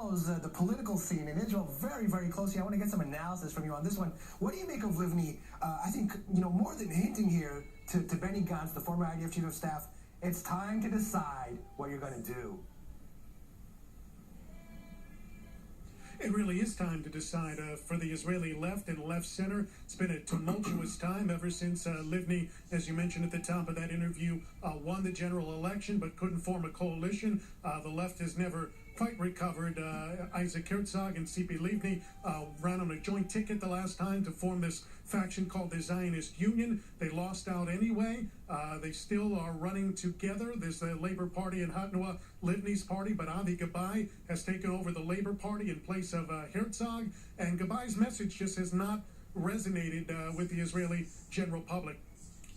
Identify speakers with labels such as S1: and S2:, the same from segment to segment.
S1: follows the political scene in Israel very, very closely. I want to get some analysis from you on this one. What do you make of Livni? I think, more than hinting here to Benny Gantz, the former IDF chief of staff, it's time to decide what you're going to do.
S2: It really is time to decide for the Israeli left and left center. It's been a tumultuous time ever since Livni, as you mentioned at the top of that interview, won the general election but couldn't form a coalition. The left has never quite recovered. Isaac Herzog and TzipiLivne ran on a joint ticket the last time to form this faction called the Zionist Union. They lost out anyway. They still are running together. There's the Labor Party and Hatnua, Livni's party, but Avi Gabay has taken over the Labor Party in place of Herzog, and Gabay's message just has not resonated with the Israeli general public.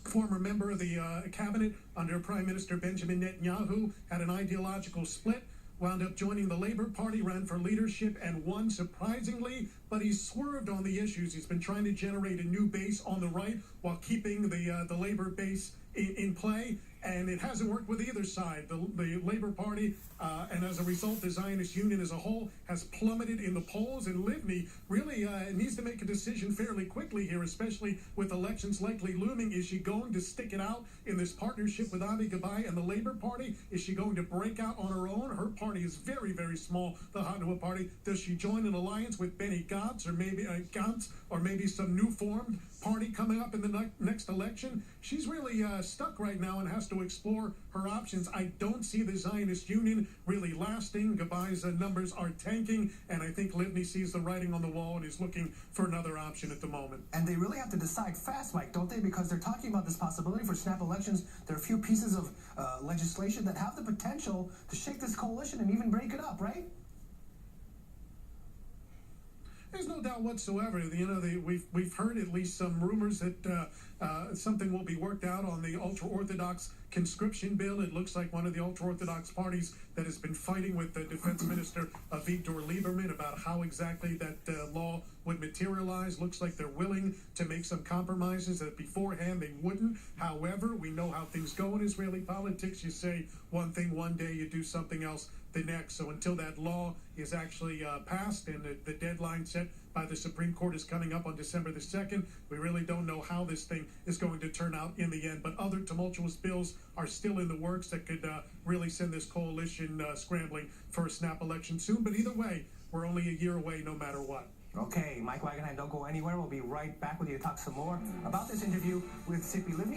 S2: Former member of the cabinet under Prime Minister Benjamin Netanyahu had an ideological split, wound up joining the Labor Party, ran for leadership, and won surprisingly, but he's swerved on the issues. He's been trying to generate a new base on the right while keeping the Labor base in play, and it hasn't worked with either side. The Labor Party, and as a result, the Zionist Union as a whole has plummeted in the polls, and Livni really needs to make a decision fairly quickly here, especially with elections likely looming. Is she going to stick it out in this partnership with Avi Gabay and the Labor Party? Is she going to break out on her own? Her party is very, very small, the Hatnua Party. Does she join an alliance with Benny Gantz or maybe some new formed party coming up in the next election? She's really stuck right now and has to explore her options. I don't see the Zionist Union really lasting. Gabay's numbers are tanking, and I think Livni sees the writing on the wall and is looking for another option at the moment.
S1: And they really have to decide fast, Mike, don't they? Because they're talking about this possibility for snap elections. There are a few pieces of legislation that have the potential to shake this coalition and even break it up, right?
S2: There's no doubt whatsoever. We've heard at least some rumors that something will be worked out on the ultra-Orthodox conscription bill. It looks like one of the ultra-Orthodox parties that has been fighting with the defense minister, Victor Lieberman, about how exactly that law would materialize. Looks like they're willing to make some compromises that beforehand they wouldn't. However, we know how things go in Israeli politics. You say one thing one day, you do something else the next. So until that law is actually passed and the deadline set by the Supreme Court is coming up on December the 2nd, we really don't know how this thing is going to turn out in the end. But other tumultuous bills are still in the works that could really send this coalition scrambling for a snap election soon. But either way, we're only a year away no matter what.
S1: Okay, Mike Wagenheim, don't go anywhere. We'll be right back with you to talk some more about this interview with TzipiLivne.